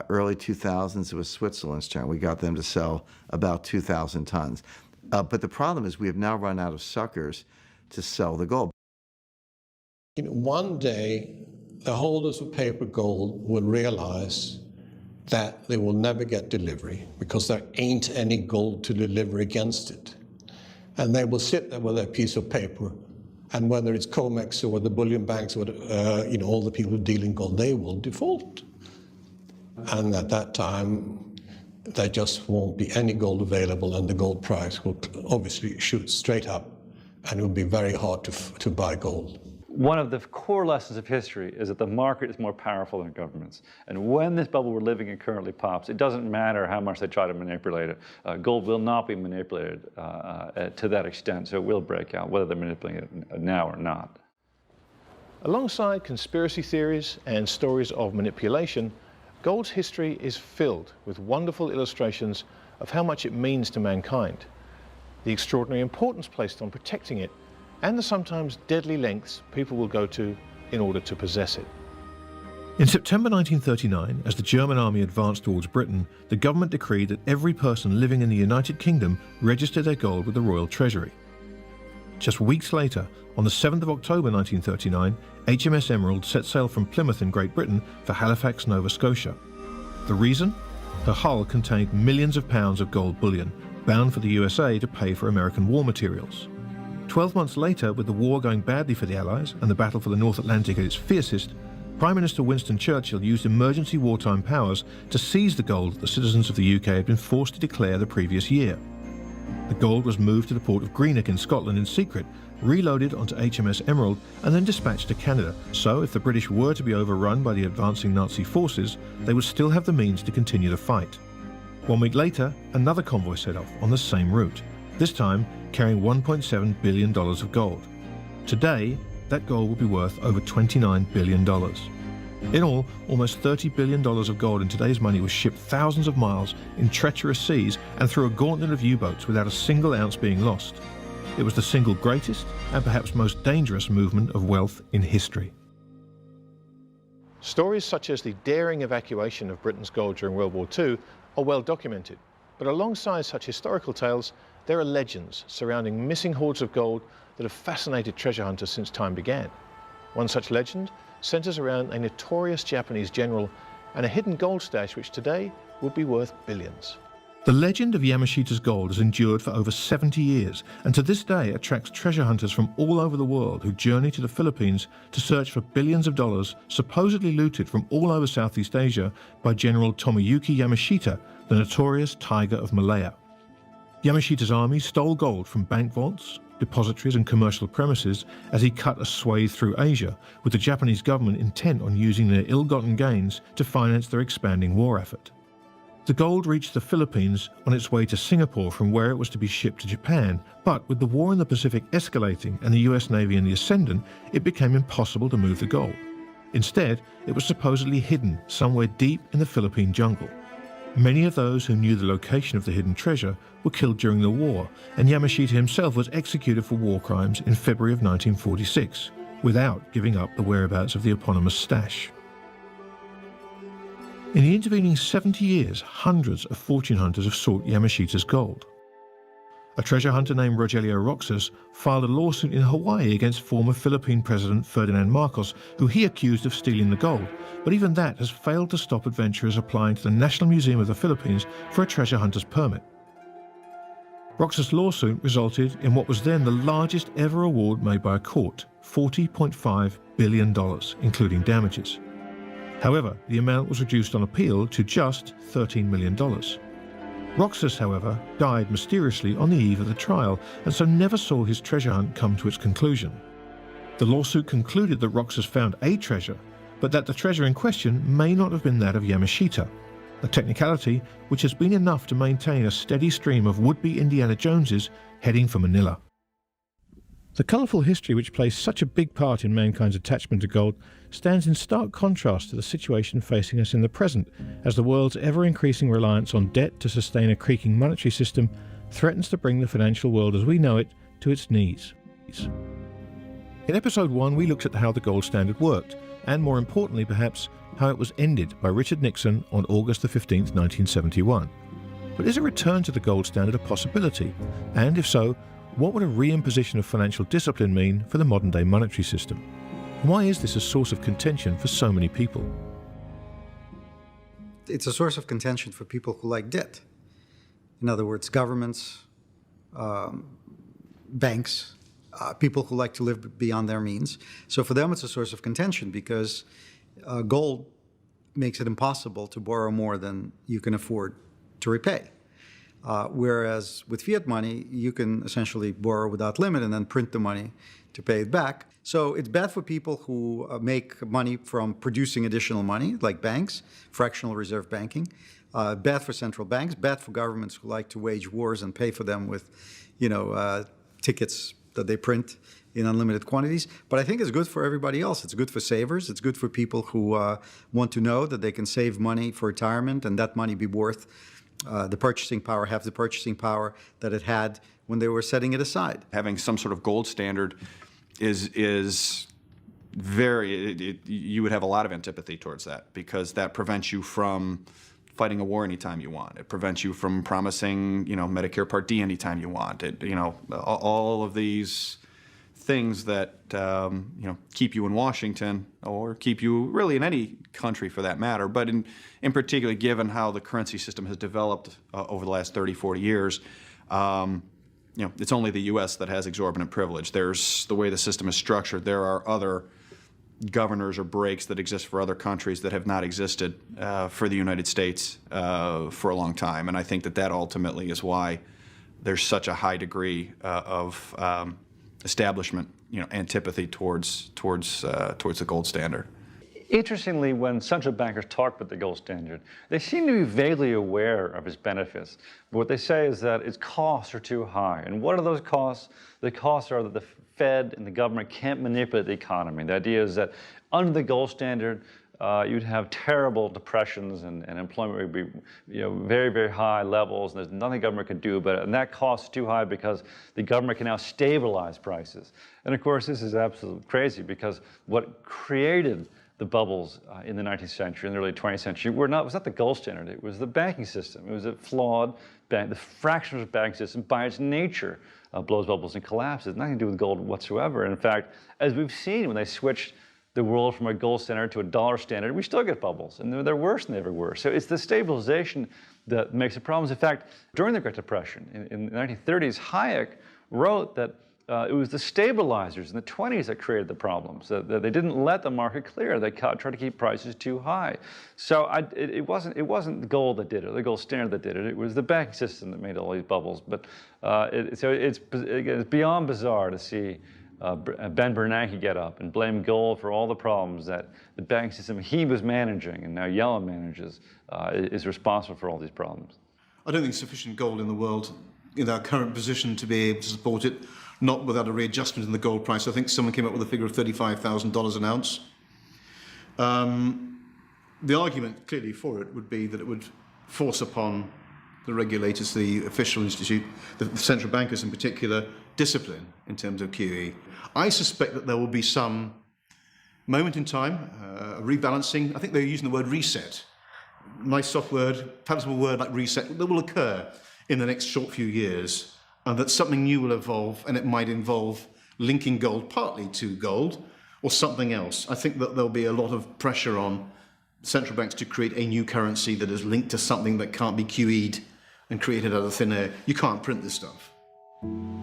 Early 2000s, it was Switzerland's turn. We got them to sell about 2,000 tons. But the problem is we have now run out of suckers to sell the gold. One day, the holders of paper gold will realize that they will never get delivery because there ain't any gold to deliver against it. And they will sit there with a piece of paper And whether it's COMEX or the bullion banks or all the people who deal in gold, they will default. And at that time, there just won't be any gold available, and the gold price will obviously shoot straight up, and it will be very hard to buy gold. One of the core lessons of history is that the market is more powerful than governments. And when this bubble we're living in currently pops, it doesn't matter how much they try to manipulate it. Gold will not be manipulated to that extent, so it will break out, whether they're manipulating it now or not. Alongside conspiracy theories and stories of manipulation, gold's history is filled with wonderful illustrations of how much it means to mankind, the extraordinary importance placed on protecting it, and the sometimes deadly lengths people will go to in order to possess it. In September 1939, as the German army advanced towards Britain, the government decreed that every person living in the United Kingdom register their gold with the Royal Treasury. Just weeks later, on the 7th of October 1939, HMS Emerald set sail from Plymouth in Great Britain for Halifax, Nova Scotia. The reason? Her hull contained millions of pounds of gold bullion, bound for the USA to pay for American war materials. 12 months later, with the war going badly for the Allies and the battle for the North Atlantic at its fiercest, Prime Minister Winston Churchill used emergency wartime powers to seize the gold that the citizens of the UK had been forced to declare the previous year. The gold was moved to the port of Greenock in Scotland in secret, reloaded onto HMS Emerald, and then dispatched to Canada, so if the British were to be overrun by the advancing Nazi forces, they would still have the means to continue the fight. 1 week later, another convoy set off on the same route, this time carrying $1.7 billion of gold. Today, that gold will be worth over $29 billion. In all, almost $30 billion of gold in today's money was shipped thousands of miles in treacherous seas and through a gauntlet of U-boats without a single ounce being lost. It was the single greatest and perhaps most dangerous movement of wealth in history. Stories such as the daring evacuation of Britain's gold during World War II are well documented, but alongside such historical tales, there are legends surrounding missing hoards of gold that have fascinated treasure hunters since time began. One such legend centers around a notorious Japanese general and a hidden gold stash which today would be worth billions. The legend of Yamashita's gold has endured for over 70 years and to this day attracts treasure hunters from all over the world who journey to the Philippines to search for billions of dollars supposedly looted from all over Southeast Asia by General Tomoyuki Yamashita, the notorious Tiger of Malaya. Yamashita's army stole gold from bank vaults, depositories and commercial premises as he cut a swathe through Asia, with the Japanese government intent on using their ill-gotten gains to finance their expanding war effort. The gold reached the Philippines on its way to Singapore from where it was to be shipped to Japan, but with the war in the Pacific escalating and the US Navy in the ascendant, it became impossible to move the gold. Instead, it was supposedly hidden somewhere deep in the Philippine jungle. Many of those who knew the location of the hidden treasure were killed during the war, and Yamashita himself was executed for war crimes in February of 1946, without giving up the whereabouts of the eponymous stash. In the intervening 70 years, hundreds of fortune hunters have sought Yamashita's gold. A treasure hunter named Rogelio Roxas filed a lawsuit in Hawaii against former Philippine President Ferdinand Marcos, who he accused of stealing the gold, but even that has failed to stop adventurers applying to the National Museum of the Philippines for a treasure hunter's permit. Roxas' lawsuit resulted in what was then the largest ever award made by a court, $40.5 billion, including damages. However, the amount was reduced on appeal to just $13 million. Roxas, however, died mysteriously on the eve of the trial, and so never saw his treasure hunt come to its conclusion. The lawsuit concluded that Roxas found a treasure, but that the treasure in question may not have been that of Yamashita, a technicality which has been enough to maintain a steady stream of would-be Indiana Joneses heading for Manila. The colourful history which plays such a big part in mankind's attachment to gold stands in stark contrast to the situation facing us in the present, as the world's ever-increasing reliance on debt to sustain a creaking monetary system threatens to bring the financial world as we know it to its knees. In episode 1 we looked at how the gold standard worked, and more importantly perhaps, how it was ended by Richard Nixon on August the 15th, 1971. But is a return to the gold standard a possibility? And if so, what would a reimposition of financial discipline mean for the modern-day monetary system? Why is this a source of contention for so many people? It's a source of contention for people who like debt. In other words, governments, banks, people who like to live beyond their means. So for them, it's a source of contention because gold makes it impossible to borrow more than you can afford to repay. Whereas with fiat money, you can essentially borrow without limit and then print the money to pay it back. So it's bad for people who make money from producing additional money, like banks, fractional reserve banking. Bad for central banks, bad for governments who like to wage wars and pay for them with, tickets that they print in unlimited quantities. But I think it's good for everybody else. It's good for savers. It's good for people who want to know that they can save money for retirement and that money be worth the purchasing power, have the purchasing power that it had when they were setting it aside. Having some sort of gold standard is very, you would have a lot of antipathy towards that because that prevents you from fighting a war anytime you want. It prevents you from promising, Medicare Part D anytime you want. All of these things that, keep you in Washington or keep you really in any country for that matter. But in particular, given how the currency system has developed over the last 30, 40 years, it's only the U.S. that has exorbitant privilege. There's the way the system is structured. There are other governors or breaks that exist for other countries that have not existed for the United States for a long time. And I think that ultimately is why there's such a high degree of establishment, antipathy towards the gold standard. Interestingly, when central bankers talk about the gold standard, they seem to be vaguely aware of its benefits. But what they say is that its costs are too high. And what are those costs? The costs are that the Fed and the government can't manipulate the economy. The idea is that under the gold standard, you'd have terrible depressions and employment would be very, very high levels, and there's nothing the government could do about it. And that cost is too high because the government can now stabilize prices. And of course, this is absolutely crazy because what created the bubbles in the 19th century and the early 20th century was not the gold standard, it was the banking system. It was a flawed the fractional banking system by its nature blows bubbles and collapses. Nothing to do with gold whatsoever. In fact, as we've seen when they switched the world from a gold standard to a dollar standard, we still get bubbles, and they're worse than they ever were. So it's the stabilization that makes the problems. In fact, during the Great Depression, in the 1930s, Hayek wrote that it was the stabilizers in the 20s that created the problems, that they didn't let the market clear. They tried to keep prices too high. So it wasn't the gold that did it, the gold standard that did it. It was the banking system that made all these bubbles. But it's beyond bizarre to see Ben Bernanke get up and blame gold for all the problems that the banking system he was managing and now Yellen manages is responsible for all these problems. I don't think sufficient gold in the world in our current position to be able to support it, not without a readjustment in the gold price. I think someone came up with a figure of $35,000 an ounce. The argument clearly for it would be that it would force upon the regulators, the official institute, the central bankers in particular, discipline in terms of QE. I suspect that there will be some moment in time, a rebalancing. I think they're using the word reset. Nice soft word, palatable word like reset, that will occur in the next short few years, and that something new will evolve, and it might involve linking gold partly to gold or something else. I think that there'll be a lot of pressure on central banks to create a new currency that is linked to something that can't be QE'd and created out of thin air. You can't print this stuff.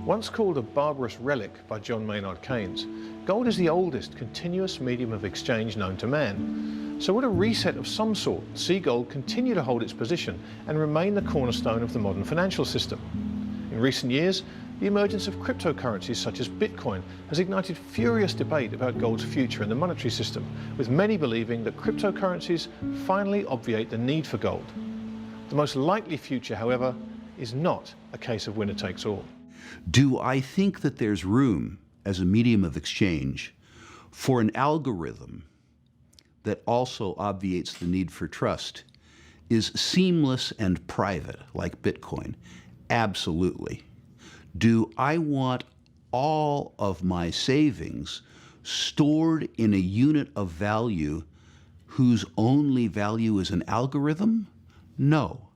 Once called a barbarous relic by John Maynard Keynes, gold is the oldest continuous medium of exchange known to man. So would a reset of some sort see gold continue to hold its position and remain the cornerstone of the modern financial system? In recent years, the emergence of cryptocurrencies such as Bitcoin has ignited furious debate about gold's future in the monetary system, with many believing that cryptocurrencies finally obviate the need for gold. The most likely future, however, is not a case of winner takes all. Do I think that there's room as a medium of exchange for an algorithm that also obviates the need for trust, is seamless and private, like Bitcoin? Absolutely. Do I want all of my savings stored in a unit of value whose only value is an algorithm? No.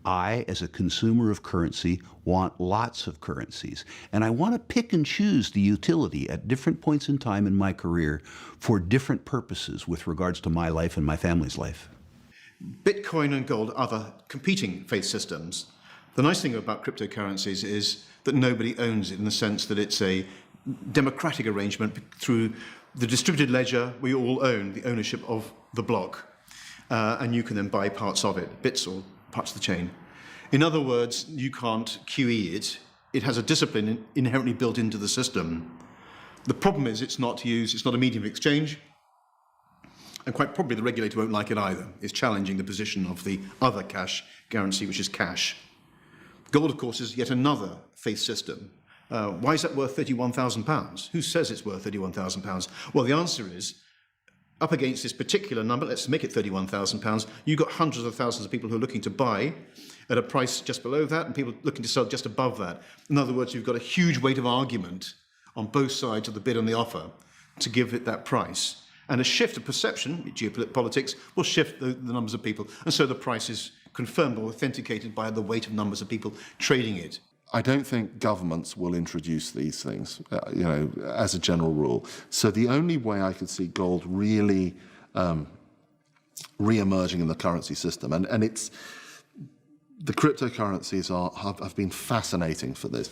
I, as a consumer of currency, want lots of currencies, and I want to pick and choose the utility at different points in time in my career for different purposes with regards to my life and my family's life. Bitcoin and gold are the competing faith systems. The nice thing about cryptocurrencies is that nobody owns it in the sense that it's a democratic arrangement through the distributed ledger. We all own the ownership of the block, and you can then buy parts of it, bits or parts of the chain. In other words, you can't QE it. It has a discipline inherently built into the system. The problem is it's not a medium of exchange, and quite probably the regulator won't like it either. It's challenging the position of the other cash guarantee, which is cash. Gold, of course, is yet another faith system. Why is that worth £31,000? Who says it's worth £31,000? Well, the answer is, up against this particular number, let's make it £31,000, you've got hundreds of thousands of people who are looking to buy at a price just below that, and people looking to sell just above that. In other words, you've got a huge weight of argument on both sides of the bid and the offer to give it that price. And a shift of perception, geopolitics, will shift the numbers of people, and so the price is confirmed or authenticated by the weight of numbers of people trading it. I don't think governments will introduce these things, as a general rule. So the only way I could see gold really re-emerging in the currency system, and it's the cryptocurrencies have been fascinating for this,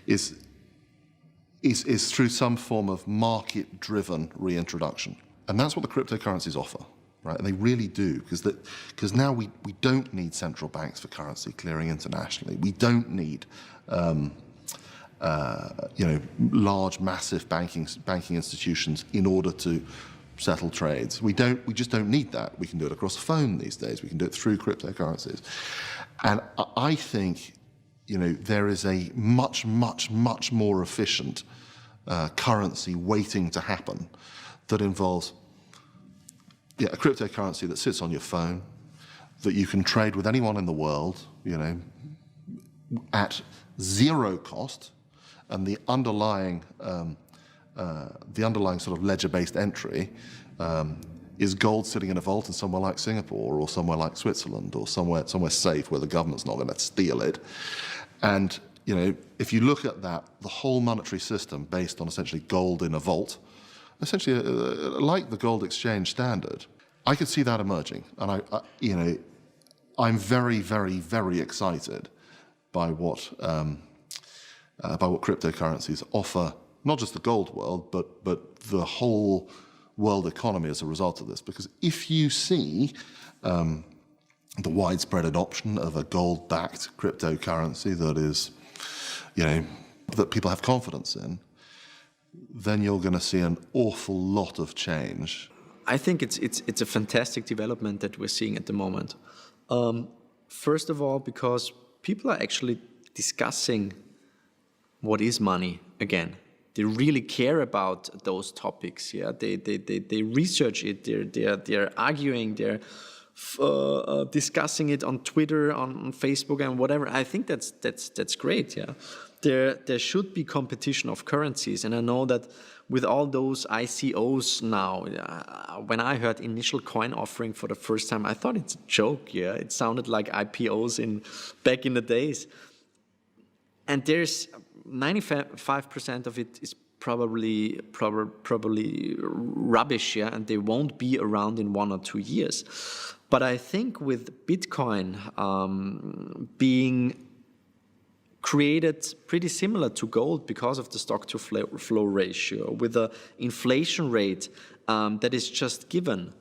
is through some form of market-driven reintroduction, and that's what the cryptocurrencies offer. Right, and they really do, because now we don't need central banks for currency clearing internationally. We don't need large, massive banking institutions in order to settle trades. We just don't need that. We can do it across the phone these days. We can do it through cryptocurrencies, and I think there is a much, much, much more efficient currency waiting to happen that involves a cryptocurrency that sits on your phone, that you can trade with anyone in the world, at zero cost, and the underlying sort of ledger-based entry is gold sitting in a vault in somewhere like Singapore or somewhere like Switzerland or somewhere safe where the government's not going to steal it. And if you look at that, the whole monetary system based on essentially gold in a vault, essentially like the gold exchange standard, I could see that emerging, and I'm very, very, very excited by what cryptocurrencies offer, not just the gold world, but the whole world economy as a result of this. Because if you see the widespread adoption of a gold-backed cryptocurrency that is, that people have confidence in, then you're going to see an awful lot of change. I think it's a fantastic development that we're seeing at the moment. First of all, because people are actually discussing what is money again. They really care about those topics. Yeah, they research it. They're arguing. They're discussing it on Twitter, on Facebook, and whatever. I think that's great. Yeah, there should be competition of currencies, and I know that with all those ICOs now, when I heard initial coin offering for the first time, I thought it's a joke. Yeah, it sounded like IPOs back in the days. And there's 95% of it is probably rubbish, yeah, and they won't be around in 1 or 2 years. But I think with Bitcoin being created pretty similar to gold because of the stock-to-flow ratio, with an inflation rate that is just given.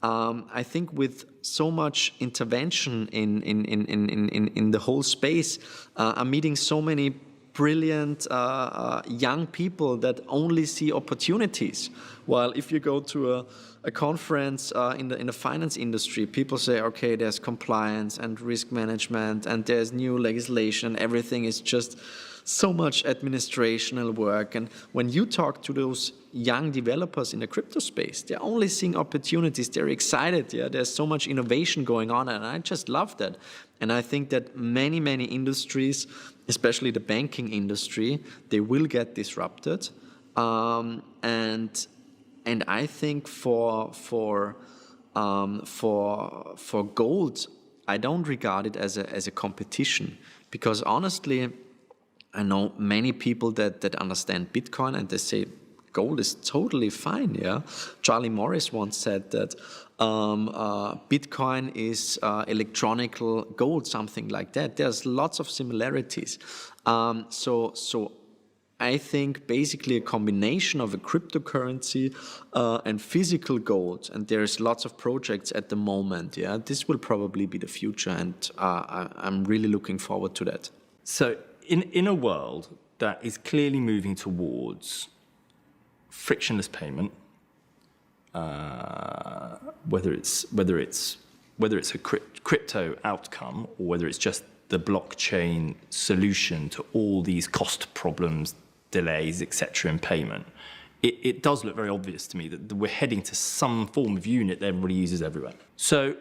I think with so much intervention in the whole space, I'm meeting so many brilliant young people that only see opportunities. While if you go to a conference in the finance industry, people say, okay, there's compliance and risk management and there's new legislation. Everything is just so much administrational work. And when you talk to those young developers in the crypto space, they're only seeing opportunities. They're excited. Yeah, there's so much innovation going on, and I just love that. And I think that many industries, especially the banking industry, they will get disrupted. And I think for gold, I don't regard it as a competition, because honestly, I know many people that understand Bitcoin and they say gold is totally fine. Yeah, Charlie Morris once said that Bitcoin is electronic gold, something like that. There's lots of similarities. So I think basically a combination of a cryptocurrency and physical gold, and there's lots of projects at the moment, yeah, this will probably be the future, and I'm really looking forward to that. So in a world that is clearly moving towards frictionless payment, whether it's a crypto outcome or whether it's just the blockchain solution to all these cost problems, delays, etc. in payment, it does look very obvious to me that we're heading to some form of unit that everybody uses everywhere. So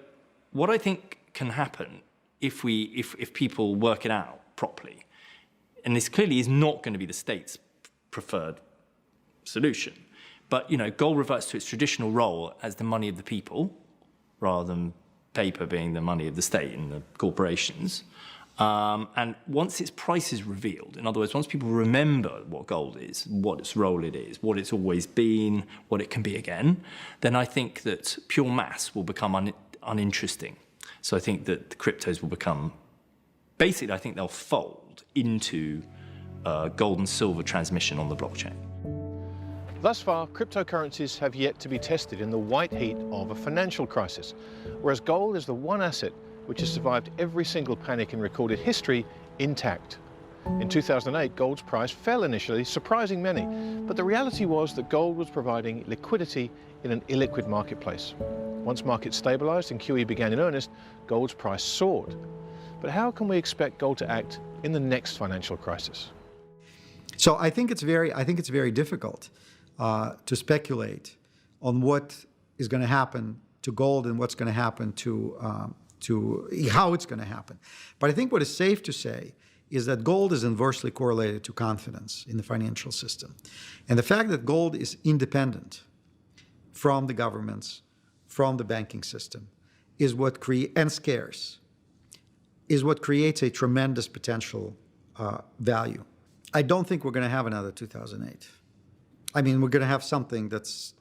what I think can happen if people work it out properly, and this clearly is not going to be the state's preferred solution, but gold reverts to its traditional role as the money of the people, rather than paper being the money of the state and the corporations. And once its price is revealed, in other words, once people remember what gold is, what its role it is, what it's always been, what it can be again, then I think that pure mass will become uninteresting. So I think that the cryptos will become, basically I think they'll fold into gold and silver transmission on the blockchain. Thus far, cryptocurrencies have yet to be tested in the white heat of a financial crisis, whereas gold is the one asset which has survived every single panic in recorded history intact. In 2008, gold's price fell initially, surprising many, but the reality was that gold was providing liquidity in an illiquid marketplace. Once markets stabilized and QE began in earnest, gold's price soared. But how can we expect gold to act in the next financial crisis? So I think it's very difficult to speculate on what is going to happen to gold and what's going to happen to how it's going to happen. But I think what is safe to say is that gold is inversely correlated to confidence in the financial system. And the fact that gold is independent from the governments, from the banking system, is what and scarce, is what creates a tremendous potential value. I don't think we're going to have another 2008. I mean, we're going to have something that's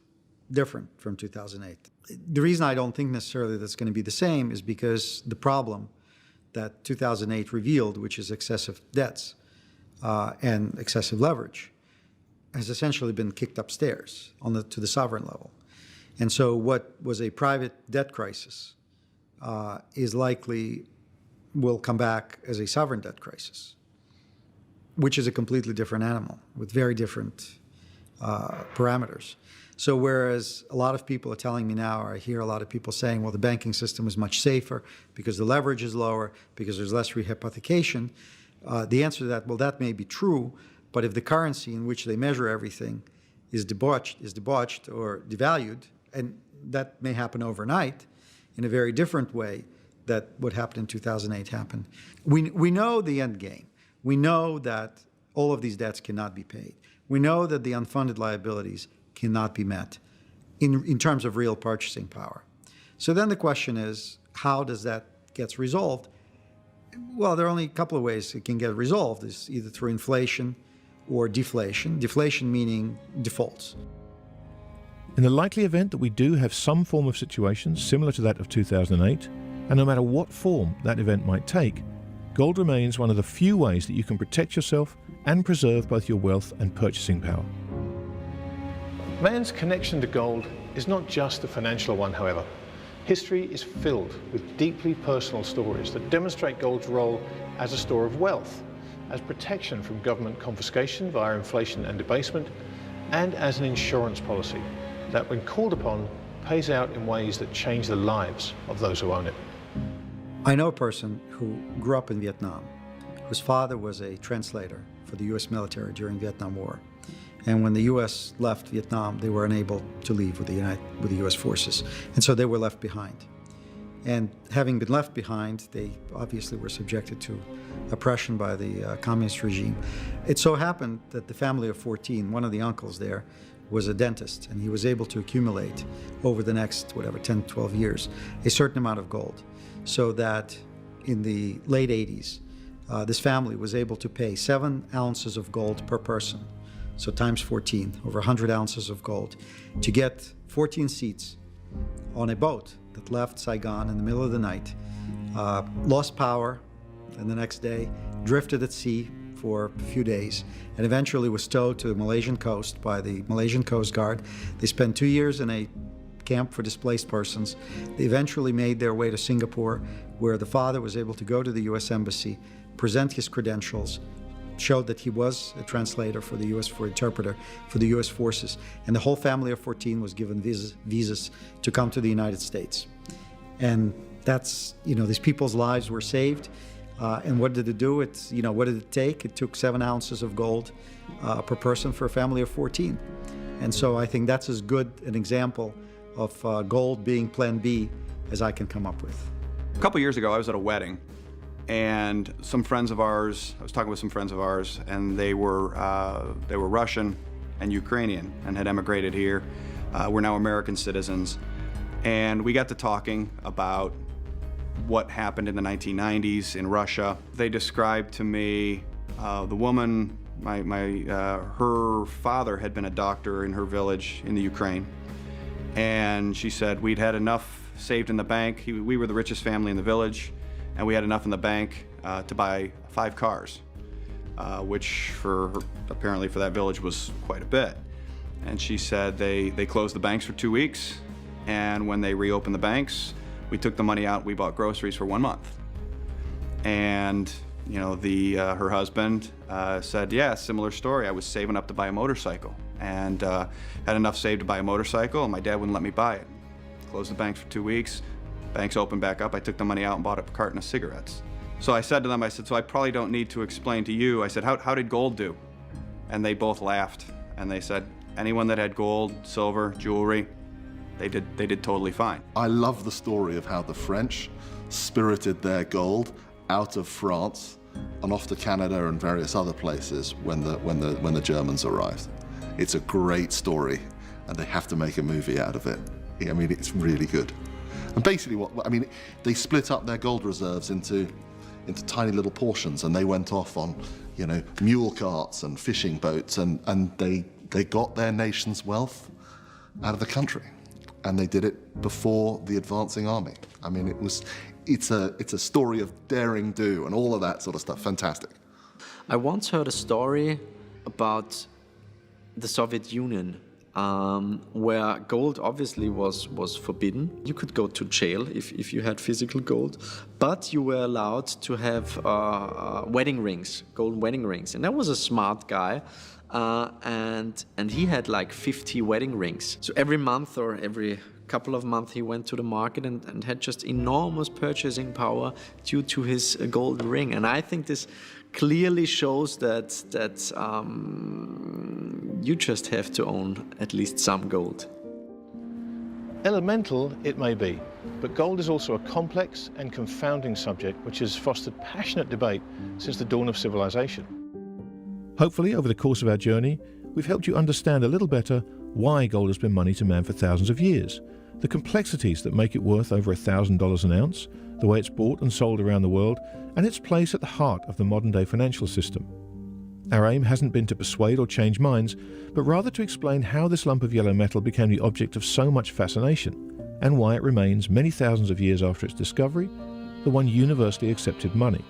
different from 2008. The reason I don't think necessarily that's going to be the same is because the problem that 2008 revealed, which is excessive debts and excessive leverage, has essentially been kicked upstairs to the sovereign level. And so what was a private debt crisis is likely will come back as a sovereign debt crisis, which is a completely different animal with very different parameters. So whereas a lot of people are telling me now, or I hear a lot of people saying, well, the banking system is much safer because the leverage is lower, because there's less rehypothecation, the answer to that, well, that may be true, but if the currency in which they measure everything is debauched or devalued, and that may happen overnight in a very different way that what happened in 2008 happened. We know the end game. We know that all of these debts cannot be paid. We know that the unfunded liabilities cannot be met in terms of real purchasing power. So then the question is, how does that get resolved? Well, there are only a couple of ways it can get resolved. It's either through inflation or deflation. Deflation meaning defaults. In the likely event that we do have some form of situation similar to that of 2008, and no matter what form that event might take, gold remains one of the few ways that you can protect yourself and preserve both your wealth and purchasing power. Man's connection to gold is not just a financial one, however. History is filled with deeply personal stories that demonstrate gold's role as a store of wealth, as protection from government confiscation via inflation and debasement, and as an insurance policy that, when called upon, pays out in ways that change the lives of those who own it. I know a person who grew up in Vietnam, whose father was a translator for the U.S. military during the Vietnam War. And when the U.S. left Vietnam, they were unable to leave with the U.S. forces. And so they were left behind. And having been left behind, they obviously were subjected to oppression by the communist regime. It so happened that the family of 14, one of the uncles there, was a dentist, and he was able to accumulate over the next, 10, 12 years, a certain amount of gold. So that in the late 80s, this family was able to pay 7 ounces of gold per person. So times 14, over 100 ounces of gold, to get 14 seats on a boat that left Saigon in the middle of the night, lost power, and the next day drifted at sea for a few days and eventually was towed to the Malaysian coast by the Malaysian Coast Guard. They spent 2 years in a camp for displaced persons. They eventually made their way to Singapore, where the father was able to go to the U.S. Embassy, present his credentials, showed that he was a translator for the U.S. interpreter for the U.S. forces, and the whole family of 14 was given visas to come to the United States. And that's, these people's lives were saved. And what did it do? What did it take? It took 7 ounces of gold per person for a family of 14. And so I think that's as good an example of gold being Plan B as I can come up with. A couple years ago, I was at a wedding, and I was talking with some friends of ours, and they were Russian and Ukrainian and had emigrated here. We're now American citizens. And we got to talking about what happened in the 1990s in Russia. They described to me the woman, her father had been a doctor in her village in the Ukraine. And she said, we'd had enough saved in the bank. We were the richest family in the village, and we had enough in the bank to buy 5 cars, which apparently for that village was quite a bit. And she said they closed the banks for 2 weeks, and when they reopened the banks, we took the money out, we bought groceries for 1 month. And her husband said, yeah, similar story. I was saving up to buy a motorcycle and had enough saved to buy a motorcycle, and my dad wouldn't let me buy it. Closed the banks for 2 weeks, banks opened back up, I took the money out and bought a carton of cigarettes. So I said to them, so I probably don't need to explain to you. I said, how did gold do? And they both laughed, and they said, anyone that had gold, silver, jewelry, they did totally fine. I love the story of how the French spirited their gold out of France and off to Canada and various other places when the Germans arrived. It's a great story, and they have to make a movie out of it. I mean, it's really good. And basically, they split up their gold reserves into tiny little portions, and they went off on, mule carts and fishing boats, and they got their nation's wealth out of the country, and they did it before the advancing army. I mean, it's a story of daring do and all of that sort of stuff. Fantastic. I once heard a story about the Soviet Union, where gold obviously was forbidden. You could go to jail if you had physical gold, but you were allowed to have wedding rings, gold wedding rings. And that was a smart guy, and he had like 50 wedding rings. So every month or every couple of months he went to the market and had just enormous purchasing power due to his gold ring. And I think this clearly shows that you just have to own at least some gold. Elemental it may be, but gold is also a complex and confounding subject which has fostered passionate debate since the dawn of civilization. Hopefully, over the course of our journey, we've helped you understand a little better why gold has been money to man for thousands of years, the complexities that make it worth over $1,000 an ounce, the way it's bought and sold around the world, and its place at the heart of the modern-day financial system. Our aim hasn't been to persuade or change minds, but rather to explain how this lump of yellow metal became the object of so much fascination, and why it remains, many thousands of years after its discovery, the one universally accepted money.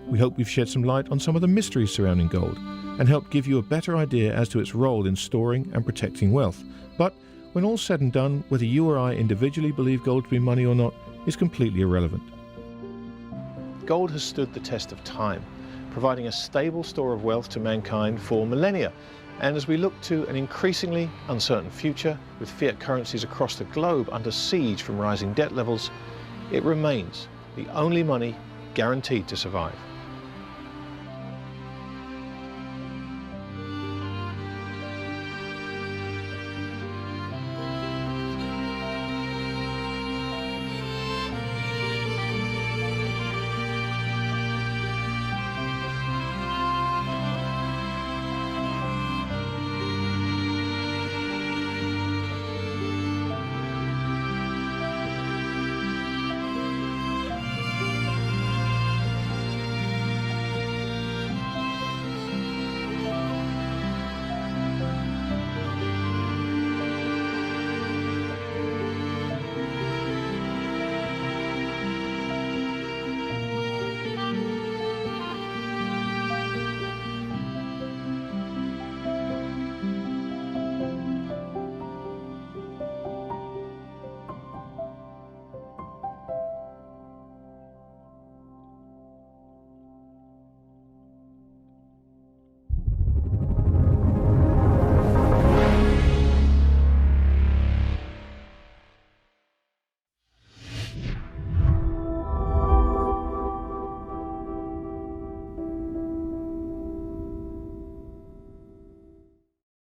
We hope we've shed some light on some of the mysteries surrounding gold, and helped give you a better idea as to its role in storing and protecting wealth. But when all's said and done, whether you or I individually believe gold to be money or not is completely irrelevant. Gold has stood the test of time, providing a stable store of wealth to mankind for millennia. And as we look to an increasingly uncertain future, with fiat currencies across the globe under siege from rising debt levels, it remains the only money guaranteed to survive.